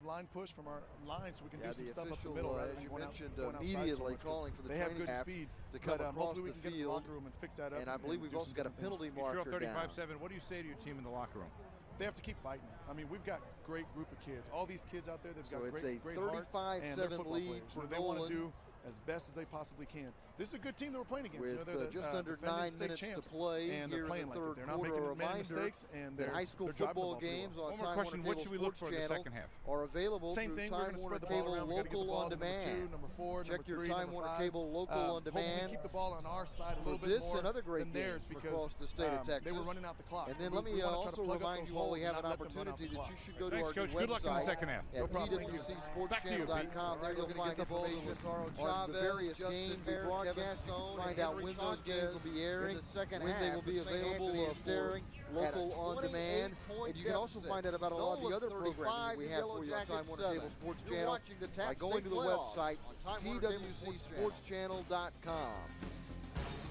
line push from our line so we can do some stuff up the official, middle rather as than you going mentioned, out, immediately calling for the they have training good staff speed to come across hopefully we the can get in the field. locker room and fix that up. And I believe we've also got a penalty marker You trail down. 35-7. What do you say to your team in the locker room? They have to keep fighting. I mean, we've got a great group of kids. All these kids out there, they've got great heart, and they're football players. They want to do as best as they possibly can. This is a good team that we're playing against. With they're the just under 9 minutes to play, and they're playing like it. They're not making many mistakes, and they're high school football games on One more Time question: Warner what should we Cable look for in the Sports second half? Are available Same through thing. We're Time going to Warner spread the ball Cable around. We got to get the Local ball on to number demand. 2, number 4, Check number 3, your Time number Warner 5. Cable Local on demand. Hopefully keep the ball on our side a little bit this more and other great than theirs games because across the state of Texas. they were running out the clock. And then let me also remind you all we have an opportunity that you should go to our Coach. new Good luck in the website second half. at twcsportschannel.com. There you'll find information on the various games we broadcast on, find out when those games will be airing, when they will be available for local on demand, and you can also find out about a lot of the other programming we have for you on Time Warner Cable Sports Channel by going to the website twcsportschannel.com.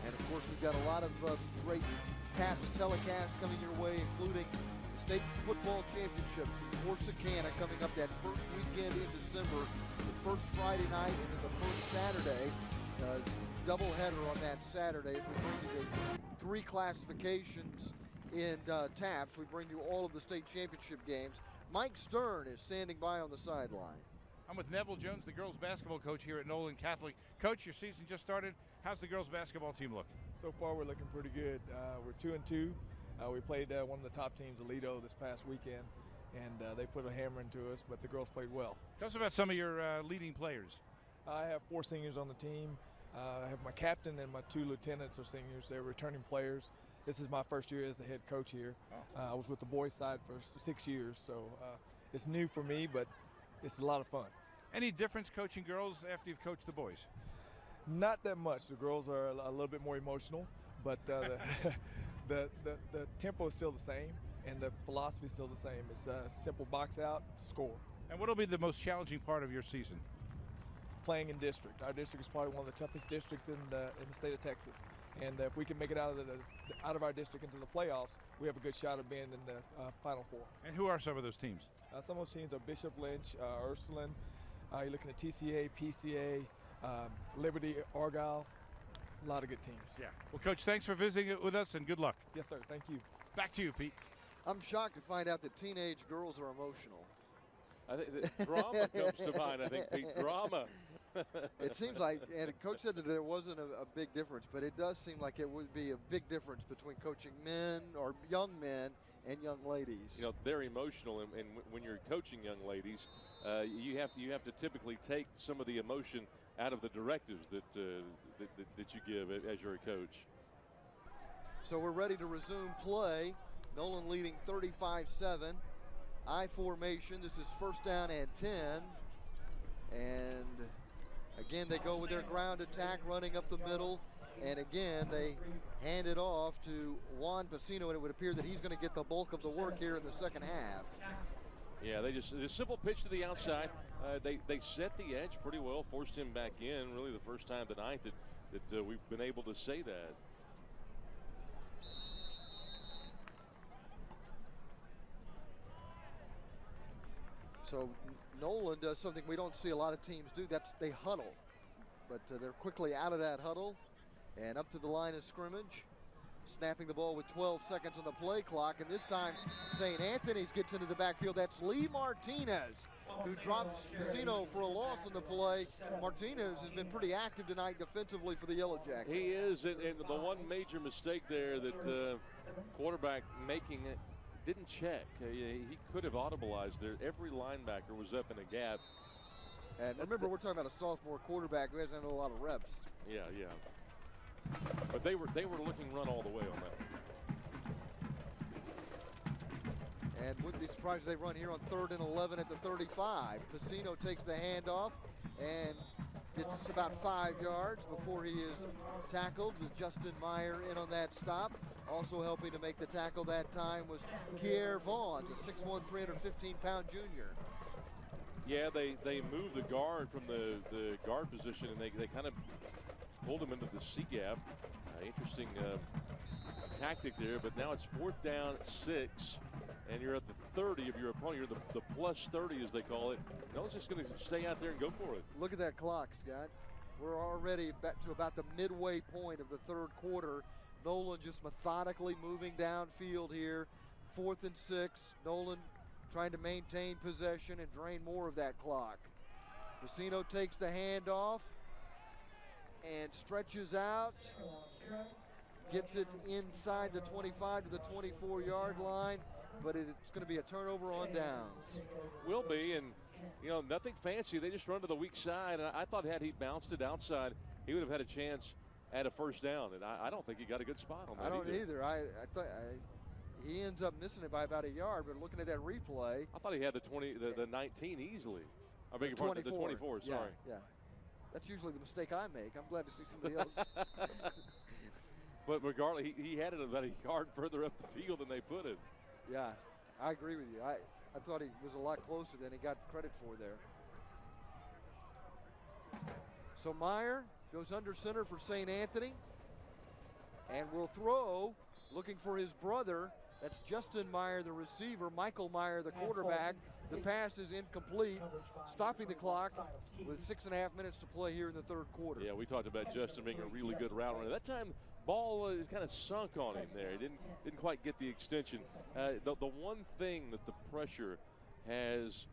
And of course, we've got a lot of great TAPS telecasts coming your way, including the State Football Championships in Corsicana coming up that first weekend in December, the first Friday night and then the first Saturday. Doubleheader on that Saturday as we bring you the 3 classifications in TAPS. We bring you all of the state championship games. Mike Stern is standing by on the sideline. I'm with Neville Jones, the girls basketball coach here at Nolan Catholic. Coach, your season just started. How's the girls basketball team look? So far, we're looking pretty good. We're 2-2. We played one of the top teams, Aledo, this past weekend, and they put a hammer into us, but the girls played well. Tell us about some of your leading players. I have 4 seniors on the team. I have my captain and my 2 lieutenants are seniors. They're returning players. This is my first year as the head coach here. I was with the boys side for 6 years, so it's new for me, but it's a lot of fun. Any difference coaching girls after you've coached the boys? Not that much. The girls are a little bit more emotional, but the tempo is still the same, and the philosophy is still the same. It's a simple box out, score. And what will be the most challenging part of your season? Playing in district. Our district is probably one of the toughest districts in the state of Texas, and if we can make it out of our district into the playoffs, we have a good shot of being in the Final Four. And who are some of those teams? Some of those teams are Bishop Lynch, Ursuline. You're looking at TCA, PCA, Liberty, Argyle. A lot of good teams. Yeah. Well, Coach, thanks for visiting with us, and good luck. Yes, sir. Thank you. Back to you, Pete. I'm shocked to find out that teenage girls are emotional. I think the drama comes to mind. I think, Pete, drama. It seems like, and Coach said that there wasn't a big difference, but it does seem like it would be a big difference between coaching men or young men and young ladies. You know, they're emotional, and when you're coaching young ladies, you have to typically take some of the emotion out of the directives that you give as you're a coach. So we're ready to resume play. Nolan leading 35-7. I formation. This is first down and 10. And again, they go with their ground attack, running up the middle. And again, they hand it off to Juan Pacino, and it would appear that he's going to get the bulk of the work here in the second half. Yeah, they just a simple pitch to the outside. They set the edge pretty well, forced him back in. Really, the first time tonight that we've been able to say that. So Nolan does something we don't see a lot of teams do. That's they huddle, but they're quickly out of that huddle and up to the line of scrimmage, snapping the ball with 12 seconds on the play clock. And this time, St. Anthony's gets into the backfield. That's Lee Martinez, who drops Casino for a loss in the play. Martinez has been pretty active tonight defensively for the Yellow Jackets. He is, and the one major mistake there that quarterback making it. Didn't check. He could have audibilized there. Every linebacker was up in a gap. And remember, we're talking about a sophomore quarterback who hasn't had a lot of reps. Yeah. But they were looking run all the way on that. And wouldn't be surprised if they run here on 3rd and 11 at the 35. Pacino takes the handoff and gets about 5 yards before he is tackled with Justin Meyer in on that stop. Also helping to make the tackle that time was Kier Vaughn, a 6'1", 315-pound junior. Yeah, they moved the guard from the guard position, and they kind of pulled him into the C gap. Interesting tactic there, but now it's 4th down, 6, and you're at the 30 of your opponent. You're the plus 30, as they call it. Nolan's just going to stay out there and go for it. Look at that clock, Scott. We're already back to about the midway point of the third quarter. Nolan just methodically moving downfield here. 4th and 6. Nolan trying to maintain possession and drain more of that clock. Vecino takes the handoff and stretches out. Gets it inside the 25 to the 24-yard line, but it's going to be a turnover on downs. Will be, and you know, nothing fancy. They just run to the weak side, and I thought had he bounced it outside, he would have had a chance at a first down, and I don't think he got a good spot on that. I don't either. I thought he ends up missing it by about a yard, but looking at that replay, I thought he had the 19 easily. I beg your pardon, the 24. Sorry. Yeah. That's usually the mistake I make. I'm glad to see somebody else. But regardless, he had it about a yard further up the field than they put it. Yeah, I agree with you. I thought he was a lot closer than he got credit for there. So Meyer goes under center for St. Anthony and will throw, looking for his brother. That's Justin Meyer, the receiver, Michael Meyer, the quarterback. The pass is incomplete, stopping the clock with 6.5 minutes to play here in the third quarter. Yeah, we talked about Justin being a really good route runner. That time, ball kind of sunk on him there. He didn't quite get the extension. The one thing that the pressure has,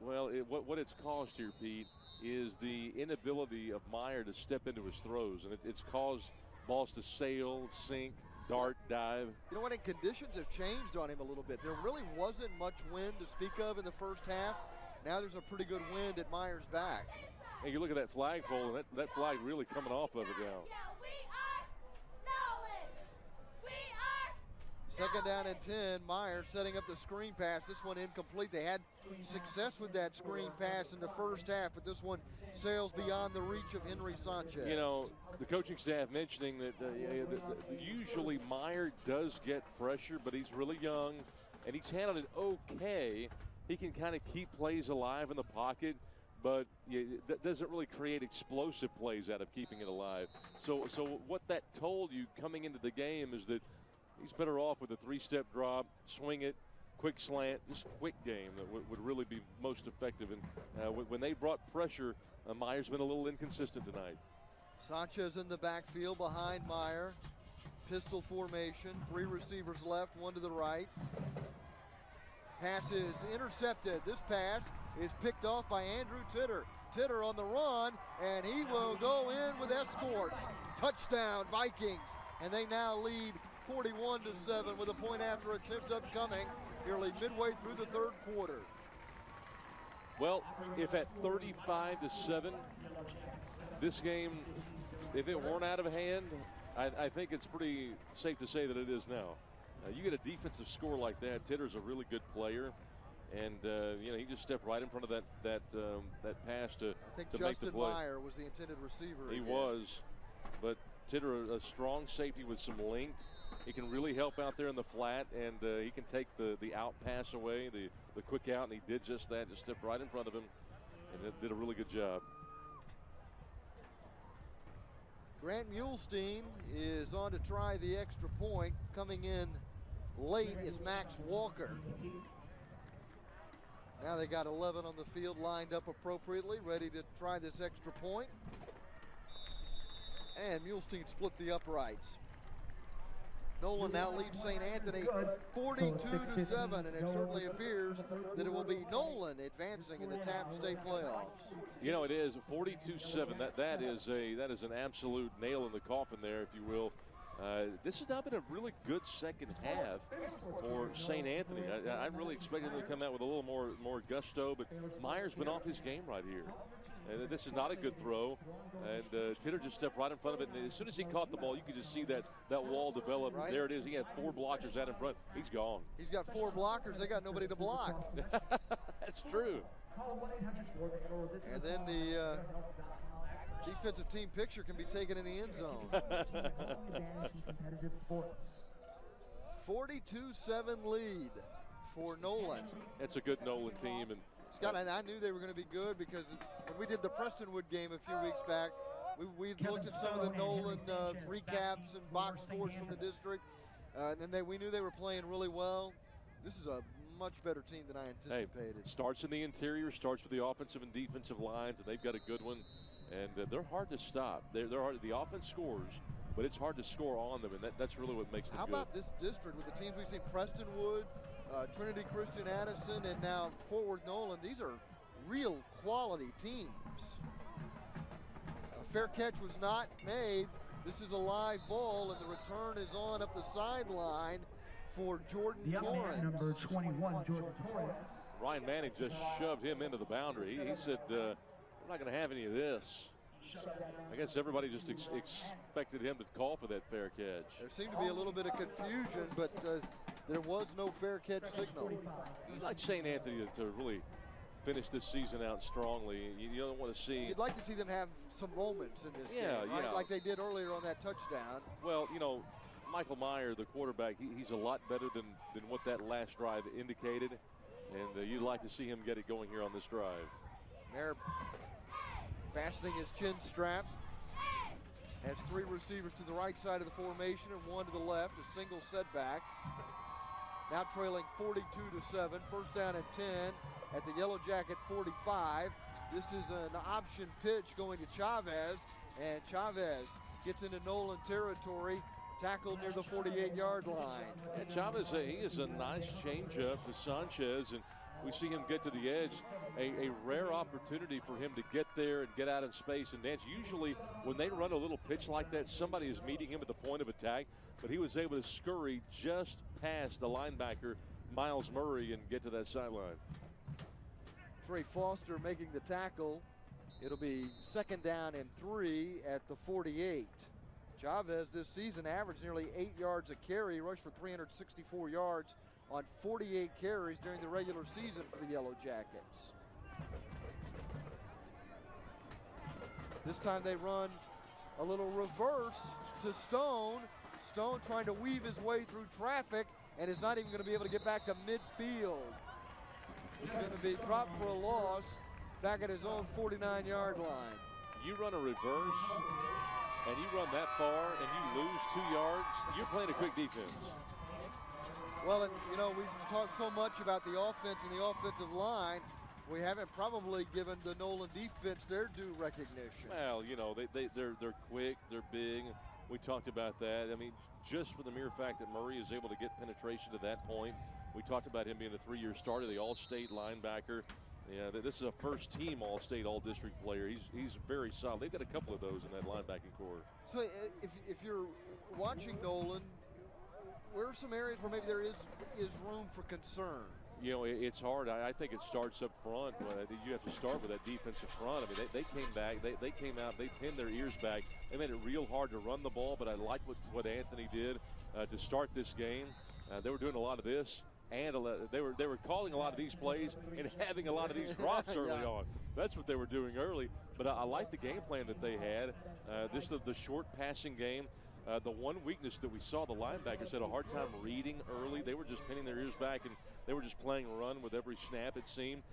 well, what it's caused here, Pete, is the inability of Meyer to step into his throws, and it's caused balls to sail, sink, dart, dive. You know what? And conditions have changed on him a little bit. There really wasn't much wind to speak of in the first half. Now there's a pretty good wind at Meyer's back. And you look at that flagpole, and that flag really coming off of it now. Second down and 10. Meyer setting up the screen pass. This one incomplete. They had success with that screen pass in the first half, but this one sails beyond the reach of Henry Sanchez. You know, the coaching staff mentioning that usually Meyer does get pressure, but he's really young, and he's handled it okay. He can kind of keep plays alive in the pocket, but that doesn't really create explosive plays out of keeping it alive. So what that told you coming into the game is that he's better off with a 3-step drop, swing it, quick slant, just quick game that would really be most effective. And when they brought pressure, Meyer's been a little inconsistent tonight. Sanchez in the backfield behind Meyer. Pistol formation, 3 receivers left, 1 to the right. Pass is intercepted. This pass is picked off by Andrew Titter. Titter on the run, and he will go in with escorts. Touchdown, Vikings. And they now lead 41-7 with a point after attempt upcoming, nearly midway through the third quarter. Well, if at 35-7, this game, if it weren't out of hand, I think it's pretty safe to say that it is now. You get a defensive score like that. Titter's a really good player, and he just stepped right in front of that pass to make the play. Justin Meyer was the intended receiver. He was, but Titter, a strong safety with some length. He can really help out there in the flat, and he can take the out pass away, the quick out, and he did just that. Just stepped right in front of him, and did a really good job. Grant Muhlstein is on to try the extra point. Coming in late is Max Walker. Now they got 11 on the field lined up appropriately, ready to try this extra point. And Muhlstein split the uprights. Nolan now leads St. Anthony 42-7, and it certainly appears that it will be Nolan advancing in the TAP State playoffs. You know, it is 42-7. That is an absolute nail in the coffin there, if you will. This has now been a really good second half for St. Anthony. I really expected them to come out with a little more gusto, but Meyer's been off his game right here. This is not a good throw, and Titter just stepped right in front of it, and as soon as he caught the ball, you could just see that wall develop. Right. There it is. He had 4 blockers out in front. He's gone. He's got 4 blockers. They got nobody to block. That's true. And then the defensive team picture can be taken in the end zone. 42-7 lead for Nolan. It's a good Nolan team, and Scott, I knew they were going to be good because when we did the Prestonwood game a few weeks back, we looked at some of the Nolan recaps and box scores from the district, and then we knew they were playing really well. This is a much better team than I anticipated. Hey, starts in the interior, starts with the offensive and defensive lines, and they've got a good one. And they're hard to stop. They're hard. The offense scores, but it's hard to score on them, and that's really what makes them good. How about this district with the teams we've seen? Prestonwood, Trinity Christian Addison, and now Fort Worth Nolan. These are real quality teams. A fair catch was not made. This is a live ball, and the return is on up the sideline for Jordan Torrance. Number 21, Jordan Torrance. Ryan Manning just shoved him into the boundary. He said, we're not going to have any of this. I guess everybody just expected him to call for that fair catch. There seemed to be a little bit of confusion, but there was no fair catch signal. You'd like St. Anthony to really finish this season out strongly. You don't want to see. You'd like to see them have some moments in this game, right? Yeah. Like they did earlier on that touchdown. Well, Michael Meyer, the quarterback, he's a lot better than what that last drive indicated. And you'd like to see him get it going here on this drive. Mayer fastening his chin strap. Has three receivers to the right side of the formation and one to the left, a single setback. Now trailing 42-7, first down and 10 at the Yellow Jacket 45. This is an option pitch going to Chavez, and Chavez gets into Nolan territory, tackled near the 48-yard line. And Chavez, he is a nice changeup to Sanchez, and we see him get to the edge. A rare opportunity for him to get there and get out in space and dance. Usually when they run a little pitch like that, somebody is meeting him at the point of attack, but he was able to scurry just past the linebacker, Miles Murray, and get to that sideline. Trey Foster making the tackle. It'll be second down and 3 at the 48. Chavez this season averaged nearly 8 yards a carry, rushed for 364 yards on 48 carries during the regular season for the Yellow Jackets. This time they run a little reverse to Stone. Stone trying to weave his way through traffic and is not even going to be able to get back to midfield. He's going to be dropped for a loss back at his own 49-yard line. You run a reverse and you run that far and you lose 2 yards, you're playing a quick defense. Well, and we've talked so much about the offense and the offensive line. We haven't probably given the Nolan defense their due recognition. Well, they're quick, they're big. We talked about that. I mean, just for the mere fact that Murray is able to get penetration to that point. We talked about him being a 3-year starter, the All-State linebacker. Yeah, this is a first-team All-State, All-District player. He's very solid. They've got a couple of those in that linebacking core. So if you're watching Nolan, where are some areas where maybe there is room for concern? It's hard. I think it starts up front. You have to start with that defensive front. I mean, they came back. They came out. They pinned their ears back. They made it real hard to run the ball, but I like what Anthony did to start this game. They were doing a lot of this, and they were calling a lot of these plays and having a lot of these drops early on. That's what they were doing early. But I like the game plan that they had. Just the short passing game. The one weakness that we saw, the linebackers had a hard time reading early. They were just pinning their ears back, and they were just playing run with every snap, it seemed.